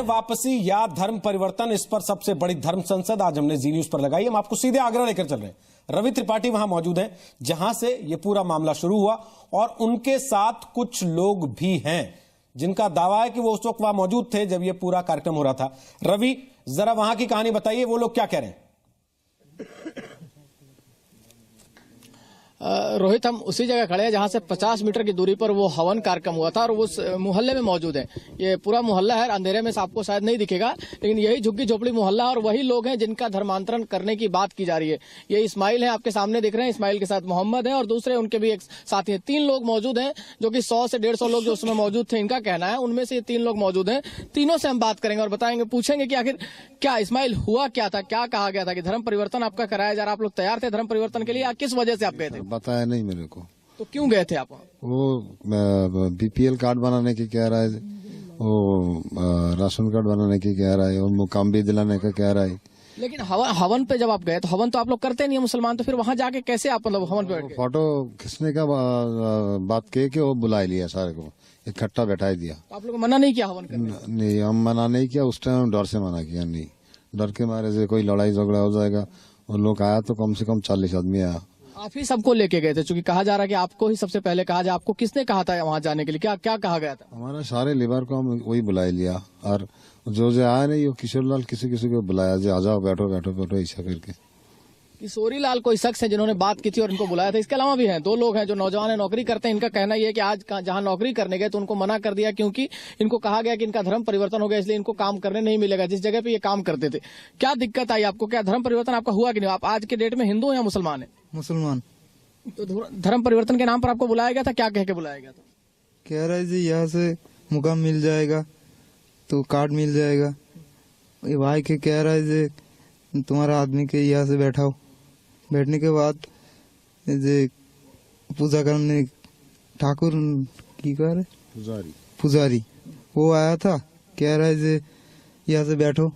वापसी या धर्म परिवर्तन, इस पर सबसे बड़ी धर्म संसद आज हमने जी न्यूज पर लगाई। हम आपको सीधे आगरा लेकर चल रहे हैं। रवि त्रिपाठी वहां मौजूद हैं जहां से ये पूरा मामला शुरू हुआ, और उनके साथ कुछ लोग भी हैं जिनका दावा है कि वो उस वक्त वहां मौजूद थे जब ये पूरा कार्यक्रम हो रहा था। रवि, जरा वहां की कहानी बताइए, वो लोग क्या कह रहे हैं? रोहित, हम उसी जगह खड़े हैं जहां से 50 मीटर की दूरी पर वो हवन कार्यक्रम हुआ था और उस मोहल्ले में मौजूद है। ये पूरा मोहल्ला है, अंधेरे में आपको शायद नहीं दिखेगा, लेकिन यही झुग्गी झोपड़ी मोहल्ला और वही लोग हैं जिनका धर्मांतरण करने की बात की जा रही है। ये इस्माइल है, आपके सामने दिख रहे हैं। इस्माइल के साथ मोहम्मद है और दूसरे उनके भी एक साथी हैं। 3 लोग मौजूद हैं, जो कि 100 से 150 लोग जो उसमें मौजूद थे, इनका कहना है। उनमें से ये 3 लोग मौजूद हैं। तीनों से हम बात करेंगे और बताएंगे, पूछेंगे कि आखिर क्या इस्माइल हुआ क्या था, क्या कहा गया था कि धर्म परिवर्तन आपका कराया जा रहा, आप लोग तैयार थे धर्म परिवर्तन के लिए, या किस वजह से आप गए थे? बताया नहीं मेरे को। तो क्यों गए थे आप? वो बीपीएल कार्ड बनाने की कह रहा है, वो राशन कार्ड बनाने की कह रहा है, और मुकाम भी दिलाने का कह रहा है। लेकिन हवन पे जब आप गए तो हवन तो आप लोग करते नहीं है मुसलमान, तो फिर वहां जाके कैसे आप मतलब हवन पे बैठ गए? फोटो खींचने का बात कह के वो बुला लिया, सारे को इकट्ठा बैठा दिया। तो आप लोग मना नहीं किया हवन करने? नहीं, हम मना नहीं किया। उस टाइम डर से मना किया। नहीं, डर के मारे से कोई लड़ाई झगड़ा हो जाएगा। और लोग आया तो कम से कम 40 आदमी आया। आप ही सबको लेके गए थे, क्योंकि कहा जा रहा है कि आपको ही सबसे पहले कहा जाए। आपको किसने कहा था वहां जाने के लिए, क्या क्या कहा गया था? हमारा सारे लेबर को हम वही बुला लिया, और जो आया नहीं वो किशोर लाल किसी किसी को बुलाया, जो आ जाओ, बैठो बैठो बैठो, ऐसा करके। किशोरी लाल कोई शख्स है जिन्होंने बात की थी और इनको बुलाया था? इसके अलावा भी हैं 2 लोग हैं जो नौजवान है, नौकरी करते हैं। इनका कहना यह है कि आज जहां नौकरी करने गए तो उनको मना कर दिया, क्योंकि इनको कहा गया कि इनका धर्म परिवर्तन हो गया, इसलिए इनको काम करने नहीं मिलेगा जिस जगह पे ये काम करते थे। क्या दिक्कत आई आपको? क्या धर्म परिवर्तन आपका हुआ कि नहीं? आप आज के डेट में हिंदू या मुसलमान है? मुसलमान। तो धर्म परिवर्तन के नाम पर आपको बुलाया गया था, क्या कह के बुलाया गया था? कह रहा है जी यहाँ से मुकाम मिल जाएगा, तो कार्ड मिल जाएगा। ये भाई के कह रहा है जी तुम्हारा आदमी के यहाँ से बैठाओ। बैठने के बाद जे पूजा करने ठाकुर की कह रहे पुजारी वो आया था, कह रहा है जी यहाँ से बैठो।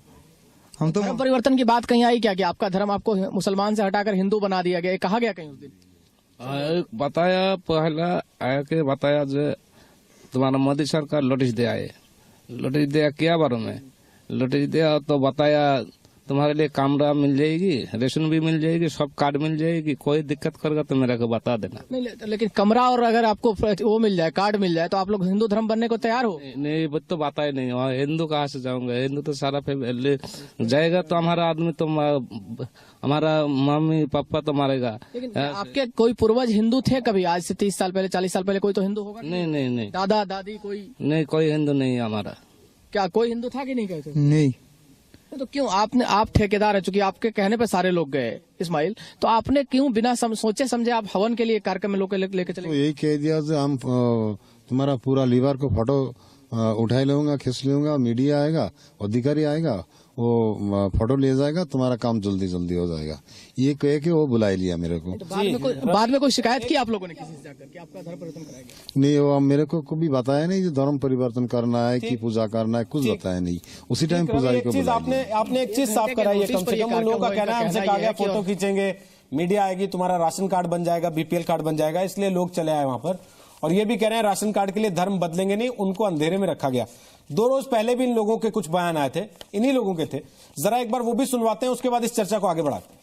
हम तो धर्म परिवर्तन की बात कहीं आई क्या कि आपका धर्म आपको मुसलमान से हटाकर हिंदू बना दिया गया, कहा गया कहीं उस दिन? बताया, पहला आया के बताया जो तुम्हारा मोदी सरकार नोटिस दे आए। नोटिस दिया क्या बारे में? नोटिस दिया तो बताया तुम्हारे लिए कमरा मिल जाएगी, रेशन भी मिल जाएगी, सब कार्ड मिल जाएगी, कोई दिक्कत करेगा तो मेरे को बता देना। नहीं, लेकिन कमरा और अगर आपको वो मिल जाए, कार्ड मिल जाए, तो आप लोग हिंदू धर्म बनने को तैयार हो? नहीं, वो तो बात ही नहीं। वहाँ हिंदू कहाँ से जाऊंगा? हिंदू तो सारा फैमिली जाएगा, तो हमारा आदमी तो हमारा मम्मी पापा तो मारेगा। लेकिन आपके कोई पूर्वज हिंदू थे कभी? आज से 30 साल पहले, 40 साल पहले कोई तो हिंदू होगा? नहीं नहीं नहीं, दादा दादी कोई नहीं, कोई हिंदू नहीं है हमारा। क्या कोई हिंदू था कि नहीं कहते? नहीं। तो क्यों आप ठेकेदार है, चूंकि आपके कहने पे सारे लोग गए इस्माइल, तो आपने क्यों बिना सोचे समझे आप हवन के लिए कार्यक्रम में लोग लेके चले? तो यही कह दिया कि हम तुम्हारा पूरा लीवर को फोटो उठा लूंगा, खींच लूंगा, मीडिया आएगा, अधिकारी आएगा, वो फोटो ले जाएगा, तुम्हारा काम जल्दी जल्दी हो जाएगा। ये कह के वो बुला लिया मेरे को। तो बाद में कोई शिकायत की आप लोगों ने किसी से जाकर कि आपका धर्म परिवर्तन कराया गया? नहीं, वो मेरे को कभी बताया नहीं जो धर्म परिवर्तन करना है कि पूजा करना है, कुछ बताया नहीं। उसी टाइम पुजारी को आपने एक चीज साफ कराई है, कम से कम उन लोगों का कहना है हमसे कहा गया फोटो खींचेंगे, मीडिया आएगी, तुम्हारा राशन कार्ड बन जाएगा, बीपीएल कार्ड बन जाएगा, इसलिए लोग चले आए वहां पर। और ये भी कह रहे हैं राशन कार्ड के लिए धर्म बदलेंगे नहीं, उनको अंधेरे में रखा गया। 2 रोज पहले भी इन लोगों के कुछ बयान आए थे, इन्हीं लोगों के थे। जरा एक बार वो भी सुनवाते हैं, उसके बाद इस चर्चा को आगे बढ़ाते हैं।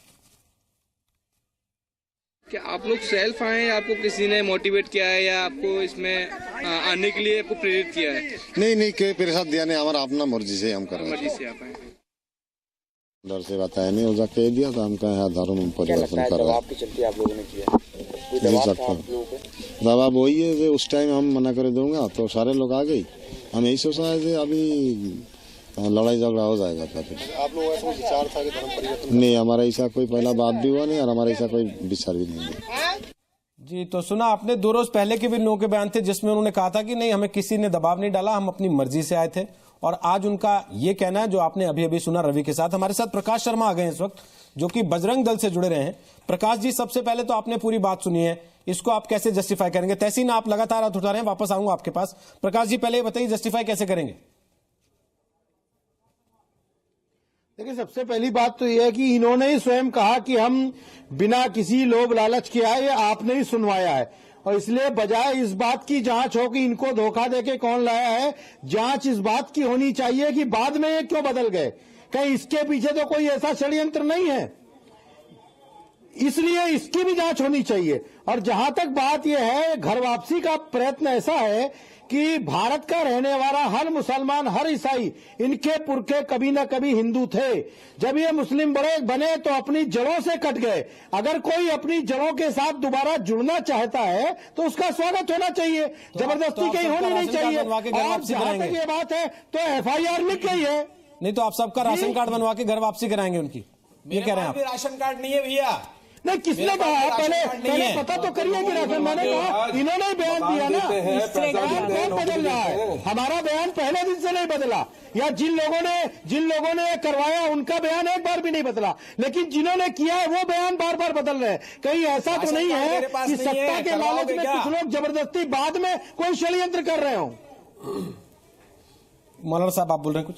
क्या आप लोग सेल्फ आए हैं, आपको किसी ने मोटिवेट किया है या आपको इसमें आने के लिए आपको प्रेरित किया है? नहीं नहीं, कोई मेरे साथ दिया नहीं, हमारा अपना मर्जी से हम कर रहे हैं। मर्जी से आप आए? डर से बताया नहीं, उजा कह दिया तो हम कहे धर्म परिवर्तन कर रहे हैं। आपकी चलती आप लोगों ने किया, कोई दबाव था आप लोगों पे? दबाव वही है जो उस टाइम हम मना कर दूंगा तो सारे लोग आ गए। हम यही सोचा है कि अभी लड़ाई झगड़ा हो जाएगा। फिर आप लोग ऐसा विचार था कि धर्म परिवर्तन? नहीं, हमारा ऐसा कोई पहला बात भी हुआ नहीं और हमारा ऐसा कोई विचार भी नहीं है। जी, तो सुना आपने 2 रोज पहले के भी लोगों के बयान थे जिसमें उन्होंने कहा था कि नहीं, हमें किसी ने दबाव नहीं डाला, हम अपनी मर्जी से आए थे। और आज उनका ये कहना है जो आपने अभी अभी सुना रवि के साथ। हमारे साथ प्रकाश शर्मा आ गए हैं इस वक्त, जो कि बजरंग दल से जुड़े रहे हैं। प्रकाश जी, सबसे पहले तो आपने पूरी बात सुनी है, इसको आप कैसे जस्टिफाई करेंगे? तहसीन, आप लगातार हाथ उठा रहे हैं, वापस आऊंगा आपके पास। प्रकाश जी, पहले बताइए जस्टिफाई कैसे करेंगे? देखिए, सबसे पहली बात तो यह है कि इन्होंने ही स्वयं कहा कि हम बिना किसी लोभ लालच के आए, आपने ही सुनवाया है। और इसलिए बजाय इस बात की जांच हो कि इनको धोखा देके कौन लाया है, जांच इस बात की होनी चाहिए कि बाद में ये क्यों बदल गए, कहीं इसके पीछे तो कोई ऐसा षड्यंत्र नहीं है, इसलिए इसकी भी जांच होनी चाहिए। और जहां तक बात यह है, घर वापसी का प्रयत्न ऐसा है कि भारत का रहने वाला हर मुसलमान, हर ईसाई, इनके पुरखे कभी न कभी हिंदू थे। जब ये मुस्लिम बने तो अपनी जड़ों से कट गए। अगर कोई अपनी जड़ों के साथ दोबारा जुड़ना चाहता है तो उसका स्वागत होना चाहिए, जबरदस्ती कहीं होनी नहीं चाहिए। और जहां तक ये बात है तो FIR लिख गई है। नहीं तो आप सबका राशन कार्ड बनवा के घर वापसी कराएंगे उनकी, ये कह रहे हैं आप? राशन कार्ड नहीं है भैया। नहीं, किसने कहा? पहले पता तो करिए कि राशन, मैंने कहा इन्होंने बयान दिया ना, कौन बदल रहा है? हमारा बयान पहले दिन से नहीं बदला, या जिन लोगों ने करवाया उनका बयान एक बार भी नहीं बदला, लेकिन जिन्होंने किया है वो बयान बार बार बदल रहे हैं। कहीं ऐसा तो नहीं है कि सत्ता के लालच में कुछ लोग जबरदस्ती बाद में कोई षड्यंत्र कर रहे हो? मौलाना साहब आप बोल रहे हैं कुछ?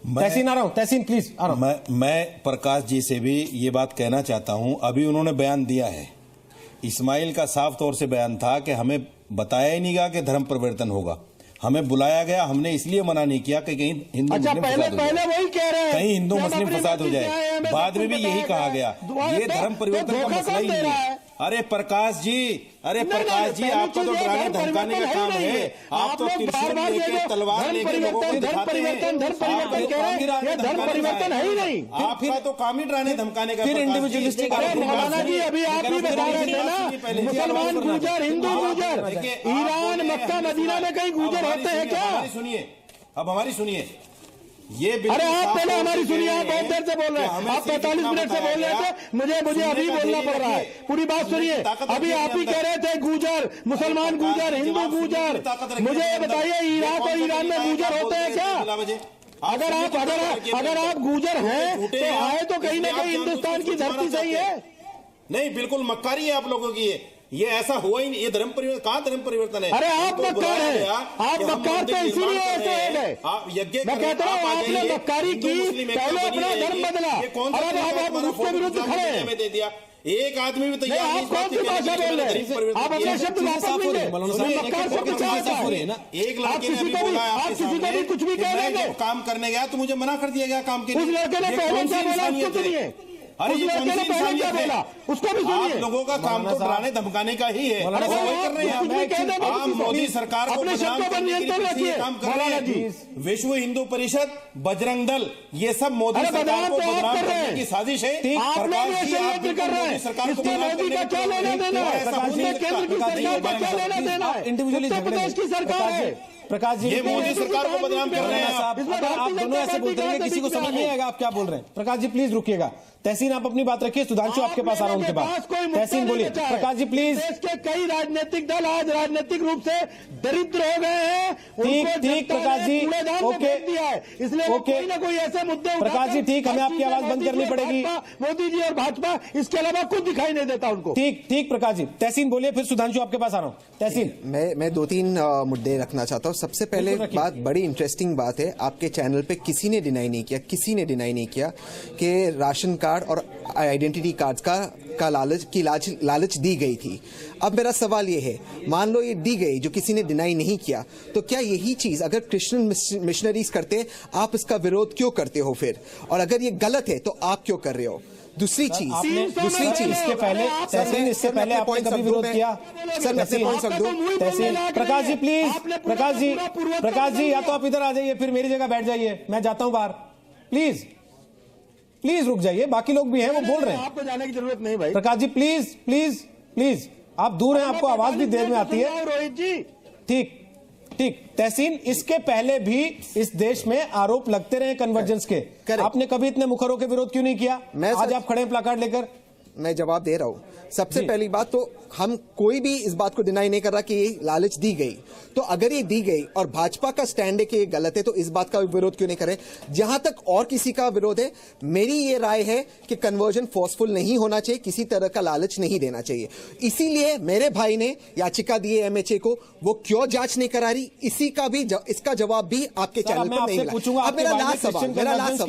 तहसीन आ रहा हूं, तहसीन प्लीज आ रहा हूं। मैं प्रकाश जी से भी ये बात कहना चाहता हूं, अभी उन्होंने बयान दिया है, इस्माइल का साफ तौर से बयान था कि हमें बताया ही नहीं गया कि धर्म परिवर्तन होगा, हमें बुलाया गया, हमने इसलिए मना नहीं किया कि कहीं हिंदू मुस्लिम फसाद हो जाए, वही कह रहे हैं कहीं हिंदू मुस्लिम फसाद हो जाए। बाद में भी यही कहा गया, ये धर्म परिवर्तन का मसला ही नहीं है। अरे प्रकाश जी, आपका तो डराने धमकाने का काम है, आप तो त्रिशूल लेके तलवार लेके लोगों को दिखाते हैं। धर्म परिवर्तन है ही नहीं, आपका तो काम ही डराने धमकाने का। फिर इंडिविजुअलिस्टिक मौलाना जी अभी आप ही बता रहे थे ना, मुसलमान गुजर, हिंदू गुजर, ईरान, मक्का, मदीना में कहीं गुजर होते हैं क्या? सुनिए, अब हमारी सुनिए, ये अरे आप पहले हमारी सुनिए, आप बहुत देर से बोल रहे हैं, आप 45 मिनट से बोल रहे थे, मुझे अभी बोलना पड़ रहा है, पूरी बात सुनिए। अभी आप ही कह रहे थे गुजर, मुसलमान गुजर, हिंदू गुजर, मुझे ये बताइए इराक और ईरान में गुजर होते हैं क्या? अगर आप गुजर हैं तो आए तो कहीं ना कहीं हिंदुस्तान की धरती से ही है। नहीं, बिल्कुल मक्कारी है आप लोगों की, ये ऐसा हुआ ही नहीं, ये धर्म परिवर्तन, कहाँ धर्म परिवर्तन है? अरे आप मक्कार हैं, आप मक्कार तो इसीलिए ऐसे हो गए। आप यज्ञ, मैं कहता हूँ आपने मक्कारी की, पहले अपना धर्म बदला और अब आप उसके विरुद्ध खड़े हैं। दे दिया एक आदमी भी तैयार नहीं। आप कौन सी भाषा बोल रहे हैं? आप अपने शब्द वापस लीजिए। मक्कार से कुछ आता है, एक लड़के ने अभी बोला आप किसी को भी कुछ भी कह देंगे। काम करने गया तो मुझे मना कर दिया गया काम के लिए। उस लड़के ने पहले क्या बोला उसको सुनिए, अरे ये कौन सी इंसानियत है? उसको भी सुनिए। आप लोगों का काम तो डराने धमकाने का ही है। अरे वही कर रहे हैं आप मोदी सरकार को बदनाम करने के लिए काम कर रहे हैं। विश्व हिंदू परिषद, बजरंग दल, ये सब मोदी सरकार को बदनाम करने की साजिश है। प्रकाश जी आप कर रहे हैं, सरकार को मोदी का क्या लेना देना है? केंद्र की सरकार का क्या लेना देना है? उत्तर प्रदेश की सरकार है। प्रकाश जी, ये मोदी सरकार को बदनाम कर रहे हैं आप दोनों ऐसे बोलते हैं, किसी को समझ नहीं आएगा आप क्या बोल रहे हैं। प्रकाश जी प्लीज रुकिएगा, तहसीन आप अपनी बात रखिए, सुधांशु आपके पास आ रहा हूं उनके पास। तहसीन बोलिए। प्रकाश जी प्लीज। देश के कई राजनीतिक दल आज राजनीतिक रूप से दरिद्र हो गए हैं। ठीक प्रकाश जी, ओके, इसलिए कोई ना कोई ऐसे मुद्दे, प्रकाश जी ठीक, हमें आपकी आवाज बंद करनी पड़ेगी। मोदी जी और भाजपा, इसके अलावा कुछ दिखाई नहीं देता उनको। ठीक प्रकाश जी। तहसीन बोलिए, फिर सुधांशु आपके पास आ रहा हूं। तहसीन, मैं 2-3 मुद्दे रखना चाहता हूँ। सबसे पहले बात, बड़ी इंटरेस्टिंग बात है, आपके चैनल पे किसी ने डिनाई नहीं किया कि राशन कार्ड और आइडेंटिटी कार्ड का लालच दी गई थी। अब मेरा सवाल ये है, मान लो ये दी गई, जो किसी ने डिनाई नहीं किया, तो क्या यही चीज अगर क्रिश्चियन मिशनरीज करते, आप इसका विरोध क्यों करते हो फिर? और अगर ये गलत है तो आप क्यों कर रहे हो? दूसरी चीज इसके पहले आपने कभी विरोध किया? सर मैं अपने पॉइंट रख दूं। प्रकाश जी प्लीज, प्रकाश जी या तो आप इधर आ जाइए, फिर मेरी जगह बैठ जाइए, मैं जाता हूं बाहर। प्लीज रुक जाइए, बाकी लोग भी हैं, वो बोल रहे हैं। आपको जाने की जरूरत नहीं भाई। प्रकाश जी प्लीज, आप दूर हैं, आपको आवाज भी देर में आती है। रोहित जी ठीक। तहसीन, इसके पहले भी इस देश में आरोप लगते रहे कन्वर्जेंस के, आपने कभी इतने मुखर होकर विरोध क्यों नहीं किया? आज आप खड़े प्लाकार्ड लेकर। मैं जवाब दे रहा हूं। सबसे पहली बात तो हम कोई भी इस बात को डिनाई नहीं कर रहा कि ये लालच दी गई, तो अगर ये दी गई और भाजपा का स्टैंड है कि ये गलत है, तो इस बात का विरोध क्यों नहीं करें? जहां तक और किसी का विरोध है, मेरी ये राय है कि कन्वर्जन फोर्सफुल नहीं होना चाहिए, किसी तरह का लालच नहीं देना चाहिए। इसीलिए मेरे भाई ने याचिका दी है MHA को, वो क्यों जांच नहीं करा रही, इसका जवाब भी आपके चैनल पर नहीं मिला। अब मेरा लास्ट सवाल, कन्वर्जेंस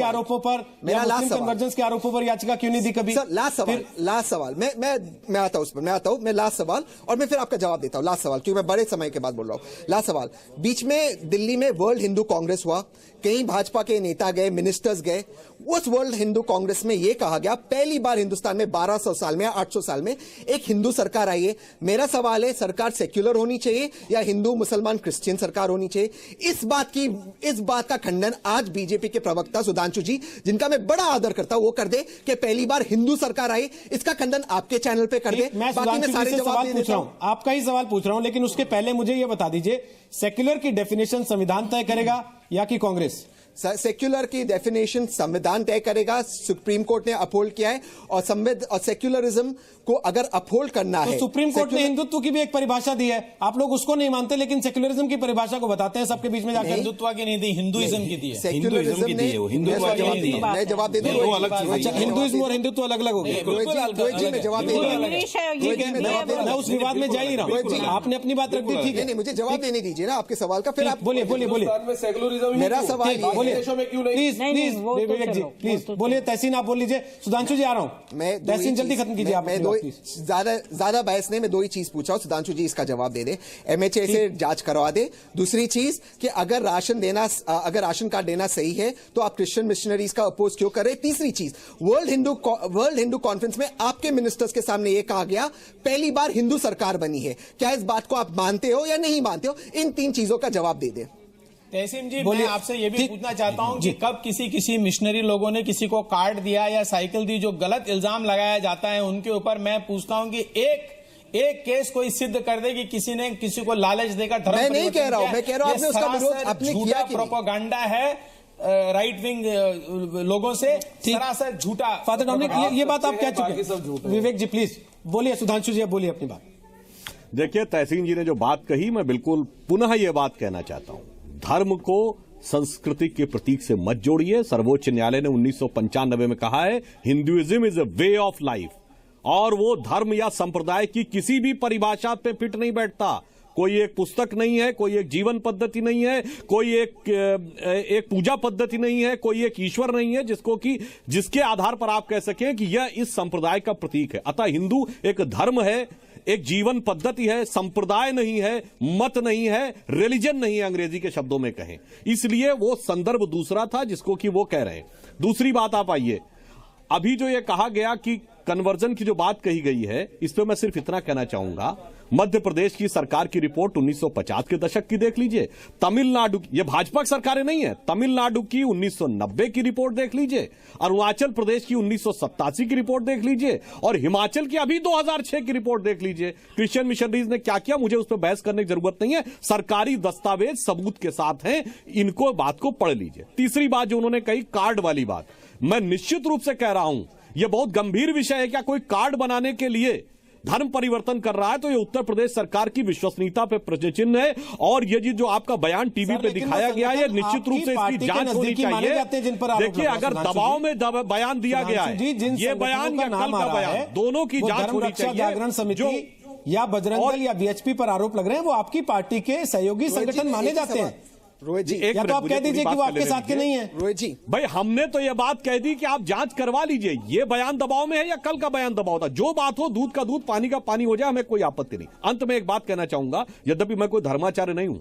के आरोपों पर याचिका क्यों नहीं दी कभी? लास्ट सवाल मैं आता हूं उस पर, मैं लास्ट सवाल और मैं फिर आपका जवाब देता हूं। लास्ट सवाल, क्योंकि मैं बड़े समय के बाद बोल रहा हूं। लास्ट सवाल, बीच में दिल्ली में वर्ल्ड हिंदू कांग्रेस हुआ, कई भाजपा के नेता गए, मिनिस्टर्स गए। उस वर्ल्ड हिंदू कांग्रेस में यह कहा गया पहली बार हिंदुस्तान में 1200 साल में, 800 साल में एक हिंदू सरकार आई है। मेरा सवाल है, सरकार सेक्युलर होनी चाहिए या हिंदू मुसलमान क्रिश्चियन सरकार होनी चाहिए? इस बात का खंडन आज बीजेपी के प्रवक्ता सुधांशु जी, जिनका मैं बड़ा आदर करता हूं, वो कर दे कि पहली बार हिंदू सरकार आई। इसका खंडन आपके चैनल पे कर दे। मैं सारे जवाब पूछ रहा हूं, आपका ही सवाल पूछ रहा हूं, लेकिन उसके पहले मुझे यह बता दीजिए, सेक्युलर की डेफिनेशन संविधान तय करेगा या कि कांग्रेस? सेक्युलर की डेफिनेशन संविधान तय करेगा, सुप्रीम कोर्ट ने अपहोल्ड किया है। और सेक्युलरिज्म को अगर अपहोल्ड करना तो है, सुप्रीम कोर्ट ने हिंदुत्व की भी एक परिभाषा दी है, आप लोग उसको नहीं मानते, लेकिन सेक्युलरिज्म की परिभाषा को बताते हैं सबके बीच में जाकर। हिंदुत्व की नहीं दी, हिंदुइज्म की दी है। सेक्युलरिज्म की दी है, मैं जवाब दे दूं। अच्छा, हिंदुइज्म और हिंदुत्व अलग अलग हो गए। रोहित जी मैं जवाब दे दूं, मैं उस विवाद में जा ही रहा हूं, आपने अपनी बात रख दी, ठीक है। नहीं, मुझे जवाब देने दीजिए ना आपके सवाल का, फिर आप बोलिए। मेरा सवाल ये बोलिए, प्लीज विवेक जी, प्लीज बोलिए। तहसीन आप बोल लीजिए, सुधांशु जी आ रहा हूं। तहसीन जल्दी खत्म कीजिए आप। ज्यादा बहस नहीं, मैं दो ही चीज पूछा हूं, सुधांशु जी इसका जवाब दे दे। एमएचए से जांच करवा दे। दूसरी चीज कि अगर राशन कार्ड देना सही है तो आप क्रिश्चियन मिशनरीज का अपोज क्यों कर रहे? तीसरी चीज, वर्ल्ड हिंदू कॉन्फ्रेंस में आपके मिनिस्टर्स के सामने यह कहा गया पहली बार हिंदू सरकार बनी है। क्या इस बात को आप मानते हो या नहीं मानते हो? इन तीन चीजों का जवाब दे दे। तहसीन जी, मैं आपसे ये भी पूछना चाहता हूं कि कब किसी मिशनरी लोगों ने किसी को कार्ड दिया या साइकिल दी, जो गलत इल्जाम लगाया जाता है उनके ऊपर, मैं पूछता हूं कि एक केस कोई सिद्ध कर दे कि किसी ने किसी को लालच देकर धर्म मैं नहीं कह रहा हूं, मैं कह रहा हूं आपने उसका विरोध आपने किया कि प्रोपेगेंडा है राइट विंग लोगों से, सरासर झूठा। फादर डोमिनिक, ये बात आप कह चुके हैं। विवेक जी प्लीज बोलिए, सुधांशु जी बोलिए अपनी बात। देखिए, तहसीन जी ने जो बात कही, मैं बिल्कुल पुनः ये बात कहना चाहता हूं, धर्म को संस्कृति के प्रतीक से मत जोड़िए। सर्वोच्च न्यायालय ने 1995 में कहा है Hinduism is a way of life, और वो धर्म या संप्रदाय की किसी भी परिभाषा पे फिट नहीं बैठता। कोई एक पुस्तक नहीं है, कोई एक जीवन पद्धति नहीं है, कोई एक पूजा पद्धति नहीं है, कोई एक ईश्वर नहीं है जिसके आधार पर आप कह सकें कि यह इस संप्रदाय का प्रतीक है। अतः हिंदू एक धर्म है, एक जीवन पद्धति है, संप्रदाय नहीं है, मत नहीं है, रिलीजन नहीं है, अंग्रेजी के शब्दों में कहें। इसलिए वो संदर्भ दूसरा था जिसको कि वो कह रहे हैं। दूसरी बात आप आइए, अभी जो ये कहा गया कि कन्वर्जन की जो बात कही गई है, इस पे मैं सिर्फ इतना कहना चाहूंगा, मध्य प्रदेश की सरकार की रिपोर्ट 1950 के दशक की देख लीजिए, तमिलनाडु, ये भाजपा की सरकारें नहीं है, तमिलनाडु की 1990 की रिपोर्ट देख लीजिए, अरुणाचल प्रदेश की 1987 की रिपोर्ट देख लीजिए, और हिमाचल की अभी 2006 की रिपोर्ट देख लीजिए। क्रिश्चियन मिशनरीज ने क्या किया, मुझे उस पर बहस करने की जरूरत नहीं है, सरकारी दस्तावेज सबूत के साथ हैं, इनको बात को पढ़ लीजिए। तीसरी बात जो उन्होंने कही, कार्ड वाली बात, मैं निश्चित रूप से कह रहा हूं यह बहुत गंभीर विषय है। क्या कोई कार्ड बनाने के लिए धर्म परिवर्तन कर रहा है तो ये उत्तर प्रदेश सरकार की विश्वसनीयता पे प्रश्न चिन्ह है, और ये जो आपका बयान टीवी पे दिखाया गया है, निश्चित रूप से इसकी जांच होनी चाहिए। देखिए, अगर दबाव में बयान दिया गया है, ये बयान या कल का बयान, दोनों की जांच होनी चाहिए। जागरण समिति या बजरंग दल या बीएचपी पर आरोप लग रहे हैं, वो आपकी पार्टी के सहयोगी संगठन माने जाते हैं। रोहित जी, या तो आप कह दीजिए कि वो आपके साथ के नहीं है। रोहित जी भाई, हमने तो ये बात कह दी कि आप जांच करवा लीजिए, ये बयान दबाव में है या कल का बयान दबाव था, जो बात हो, दूध का दूध पानी का पानी हो जाए, हमें कोई आपत्ति नहीं। अंत में एक बात कहना चाहूंगा, यद्यपि मैं कोई धर्माचार्य नहीं हूं,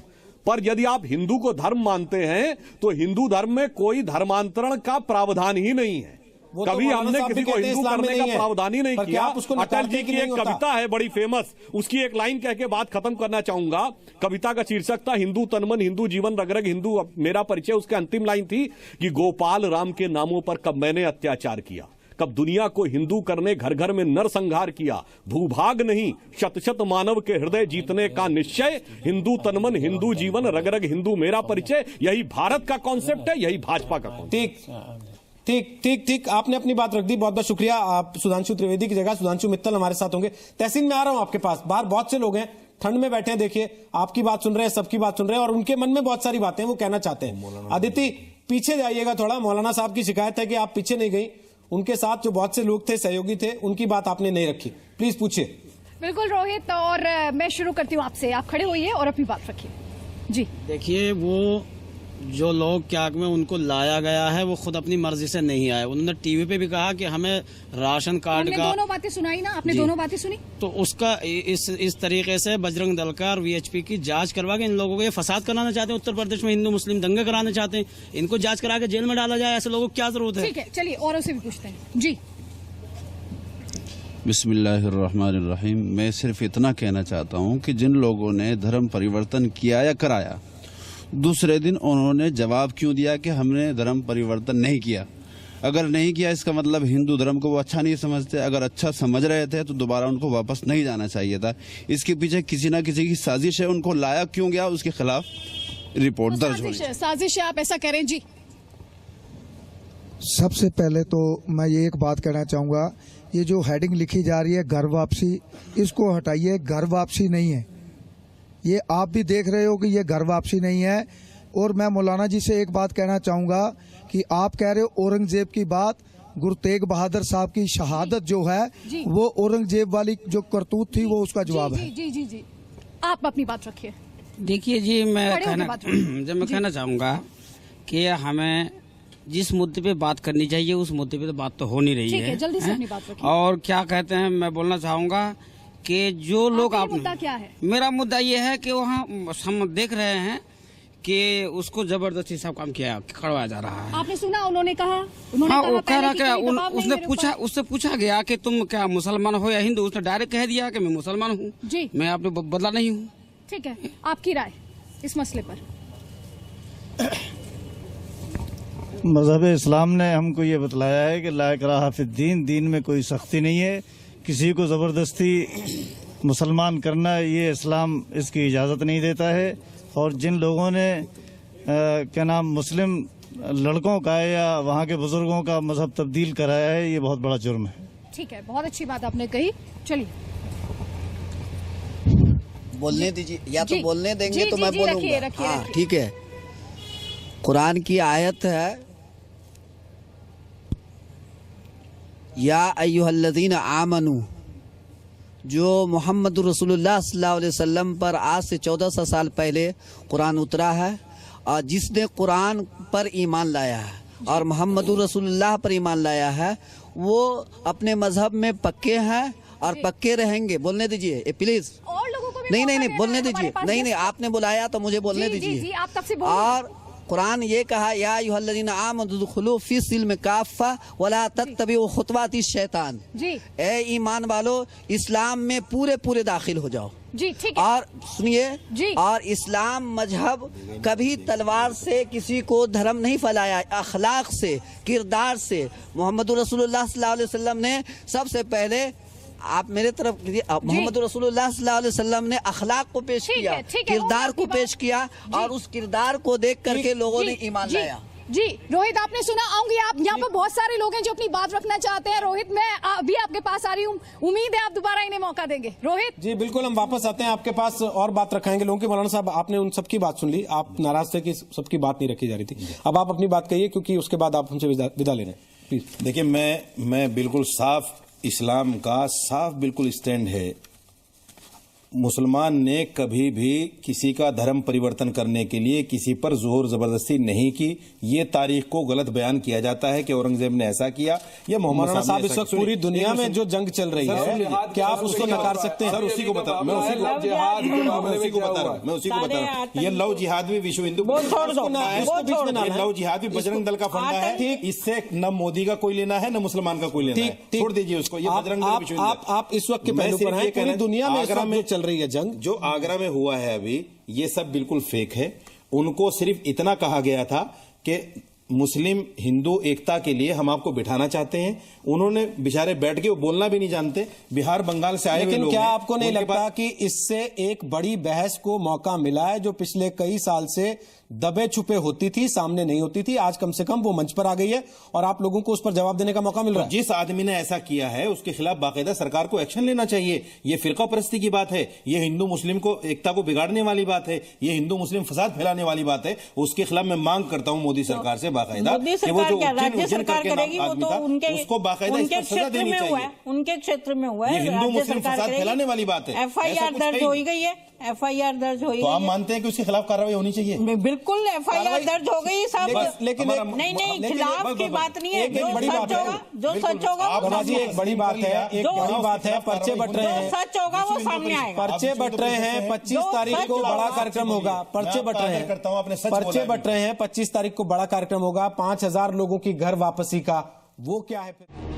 पर यदि आप हिंदू को धर्म मानते हैं तो हिंदू धर्म में कोई धर्मांतरण का प्रावधान ही नहीं है। कभी हमने किसी को हिंदू करने का प्रावधान ही नहीं किया। अटल जी की एक कविता है बड़ी फेमस, उसकी एक लाइन कह के बात खत्म करना चाहूंगा। कविता का शीर्षक था हिंदू तन मन, हिंदू जीवन, रग रग हिंदू मेरा परिचय। उसके अंतिम लाइन थी कि गोपाल राम के नामों पर कब मैंने अत्याचार किया, कब दुनिया को हिंदू करने घर घर में नरसंहार किया, भूभाग नहीं शत शत मानव के हृदय जीतने का निश्चय, हिंदू तनमन, हिंदू जीवन, रग रग हिंदू मेरा परिचय। यही भारत का कॉन्सेप्ट है, यही भाजपा का कॉन्सेप्ट। ठीक, आपने अपनी बात रख दी, बहुत बहुत शुक्रिया। आप सुधांशु त्रिवेदी की जगह सुधांशु मित्तल हमारे साथ होंगे। तहसीन में आ रहा हूं आपके पास, बाहर बहुत से लोग हैं, ठंड में बैठे हैं, देखिए आपकी बात सुन रहे हैं, सबकी बात सुन रहे हैं, और उनके मन में बहुत सारी बातें वो कहना चाहते हैं। अदिति पीछे जाइएगा थोड़ा, मौलाना साहब की शिकायत है कि आप पीछे नहीं गई, उनके साथ जो बहुत से लोग थे, सहयोगी थे, उनकी बात आपने नहीं रखी, प्लीज पूछिए। बिल्कुल रोहित, और मैं शुरू करती हूँ आपसे, आप खड़े होइए और अपनी बात रखिए जी। देखिए, वो जो लोग क्याक में उनको लाया गया है वो खुद अपनी मर्जी से नहीं आए। उन्होंने टीवी पे भी कहा कि हमें राशन कार्ड का, दोनों बातें सुनाई ना आपने, दोनों बातें सुनी, तो उसका इस तरीके से बजरंग दल का और वीएचपी की जांच करवा के इन लोगों को ये फसाद कराना चाहते हैं। उत्तर प्रदेश में हिंदू मुस्लिम दंगे कराना चाहते हैं, इनको जांच करा के जेल में डाला जाए। ऐसे लोगों को क्या जरूरत है? ठीक है, चलिए औरों से भी पूछते हैं जी। बिस्मिल्लाहिर्रहमानिर्रहीम। मैं सिर्फ इतना कहना चाहता हूँ कि जिन लोगों ने धर्म परिवर्तन किया या कराया, दूसरे दिन उन्होंने जवाब क्यों दिया कि हमने धर्म परिवर्तन नहीं किया? अगर नहीं किया इसका मतलब हिंदू धर्म को वो अच्छा नहीं समझते। अगर अच्छा समझ रहे थे तो दोबारा उनको वापस नहीं जाना चाहिए था। इसके पीछे किसी ना किसी की साजिश है। उनको लाया क्यों गया, उसके खिलाफ रिपोर्ट दर्ज होनी चाहिए। साजिश है, आप ऐसा करें जी। सबसे पहले तो मैं ये एक बात कहना चाहूँगा, ये जो हेडिंग लिखी जा रही है घर वापसी, इसको हटाइए। घर वापसी नहीं है ये, आप भी देख रहे हो कि ये घर वापसी नहीं है। और मैं मौलाना जी से एक बात कहना चाहूँगा कि आप कह रहे हो औरंगजेब की बात, गुरु तेग बहादुर साहब की शहादत जो है वो औरंगजेब वाली जो करतूत थी वो उसका जवाब है। जी जी जी, आप अपनी बात रखिए। देखिए जी, मैं कहना चाहूँगा कि हमें जिस मुद्दे पे बात करनी चाहिए उस मुद्दे पे तो बात तो हो नहीं रही है। जल्दी से अपनी बात रखिए। और क्या कहते हैं, मैं बोलना चाहूँगा कि जो लोग मुद्दा क्या है? मेरा मुद्दा ये है कि वहाँ हम देख रहे हैं कि उसको जबरदस्ती सब काम करवाया जा रहा है। आपने सुना उन्होंने कहा, वो कह रहा क्या, उससे पूछा गया कि तुम क्या मुसलमान हो या हिंदू? उसने डायरेक्ट कह दिया कि मैं मुसलमान हूँ जी, मैं आपने बदला नहीं हूँ। ठीक है, आपकी राय इस मसले पर? मजहब इस्लाम ने हमको ये बतलाया है कि ला इकराहा फिद्दीन, दीन में कोई सख्ती नहीं है। किसी को ज़बरदस्ती मुसलमान करना ये इस्लाम इसकी इजाज़त नहीं देता है। और जिन लोगों ने क्या नाम मुस्लिम लड़कों का या वहाँ के बुजुर्गों का मजहब तब्दील कराया है, ये बहुत बड़ा जुर्म है। ठीक है, बहुत अच्छी बात आपने कही। चलिए बोलने दीजिए, या तो बोलने देंगे तो मैं बोलूँगा। हाँ ठीक है। कुरान की आयत है, या अय्युहल्लज़ीना आमनू, जो मोहम्मद रसूलुल्लाह सल्लल्लाहु अलैहि वसल्लम पर आज से 1400 साल पहले कुरान उतरा है। और जिसने कुरान पर ईमान लाया है और मोहम्मद रसूलुल्लाह पर ईमान लाया है वो अपने मजहब में पक्के हैं और पक्के रहेंगे। बोलने दीजिए प्लीज। नहीं बोलने दीजिए। नहीं आपने बुलाया तो मुझे बोलने दीजिए। और कुरान ये कहा, या अय्युहल्लज़ीना आमनू उदखुलू फी सिल्म काफ़ा वला तत्तबिउ खुतवाति शैतान। ए ईमान वालो, इस्लाम में पूरे दाखिल हो जाओ। जी ठीक है। और सुनिए, और इस्लाम मजहब कभी तलवार से किसी को धर्म नहीं फैलाया, अखलाक से, किरदार से। मोहम्मद रसूलुल्लाह सल्लल्लाहु अलैहि वसल्लम ने सबसे पहले, आप मेरे तरफ, मोहम्मद रसूलुल्लाह सल्लल्लाहु अलैहि वसल्लम ने अखलाक को पेश किया, किरदार को पेश किया, और उस किरदार को देख करके लोगों ने ईमान लाया। जी रोहित, आपने सुना। आऊंगी आप, यहाँ पर बहुत सारे लोग हैं जो अपनी बात रखना चाहते हैं। रोहित, मैं अभी आपके पास आ रही हूँ, उम्मीद है आप दोबारा इन्हें मौका देंगे। रोहित जी बिल्कुल, हम वापस आते हैं आपके पास और बात रखाएंगे लोगों की। मौलाना साहब, आपने उन सबकी बात सुन ली, आप नाराज थे कि सबकी बात नहीं रखी जा रही थी। अब आप अपनी बात कहिए, क्योंकि उसके बाद आप हमसे विदा ले रहे हैं। प्लीज। देखिए, मैं बिल्कुल साफ, इस्लाम का साफ बिल्कुल स्टैंड है। मुसलमान ने कभी भी किसी का धर्म परिवर्तन करने के लिए किसी पर जोर जबरदस्ती नहीं की। ये तारीख को गलत बयान किया जाता है कि औरंगजेब ने ऐसा किया या मोहम्मद साहब। इस वक्त पूरी दुनिया में जो जंग चल रही है, क्या आप उसको नकार सकते हैं? सर उसी को बता, मैं उसी को बता रहा हूँ। ये लव जिहाद भी विश्व हिंदू, लव जिहाद भी बजरंग दल का फंडा है। इससे न मोदी का कोई लेना है न मुसलमान का कोई लेना है। छोड़ दीजिए उसको। ये बजरंग दल, आप इस वक्त के पहलू पर हैं। पूरी दुनिया में चल रही है जंग। जो आगरा में हुआ है अभी, ये सब बिल्कुल फेक है। उनको सिर्फ इतना कहा गया था कि मुस्लिम हिंदू एकता के लिए हम आपको बिठाना चाहते हैं। उन्होंने बेचारे बैठ के, वो बोलना भी नहीं जानते, बिहार बंगाल से आए हुए लोग। लेकिन क्या आपको नहीं लगता कि इससे एक बड़ी बहस को मौका मिला है जो पिछले कई साल से दबे छुपे होती थी, सामने नहीं होती थी? आज कम से कम वो मंच पर आ गई है और आप लोगों को उस पर जवाब देने का मौका मिल रहा है। जिस आदमी ने ऐसा किया है उसके खिलाफ बाकायदा सरकार को एक्शन लेना चाहिए। ये फिरका परस्ती की बात है, ये हिंदू मुस्लिम को एकता को बिगाड़ने वाली बात है, ये हिंदू मुस्लिम फसाद फैलाने वाली बात है। उसके खिलाफ मैं मांग करता हूं मोदी सरकार से बाकायदा कि वो जो राज्य सरकार करेगी वो तो उसको बाकायदा सजा देनी चाहिए। उनके क्षेत्र में हुआ है, ये हिंदू मुस्लिम फसाद फैलाने वाली बात है। FIR दर्ज हो गई है, FIR दर्ज हो गई है। तो आप मानते हैं कि उसके खिलाफ कार्रवाई होनी चाहिए? बिल्कुल बिल्कुल FIR दर्ज हो गई सब। लेकिन नहीं खिलाफ की बात नहीं है, जो सच होगा बाबा जी एक बड़ी बात है, पर्चे बट रहे हैं, सच होगा वो सामने आएगा। पर्चे बट रहे हैं, 25 तारीख को बड़ा कार्यक्रम होगा। पर्चे बट रहे हैं 25 तारीख को बड़ा कार्यक्रम होगा 5000 लोगों की घर वापसी का। वो क्या है फिर?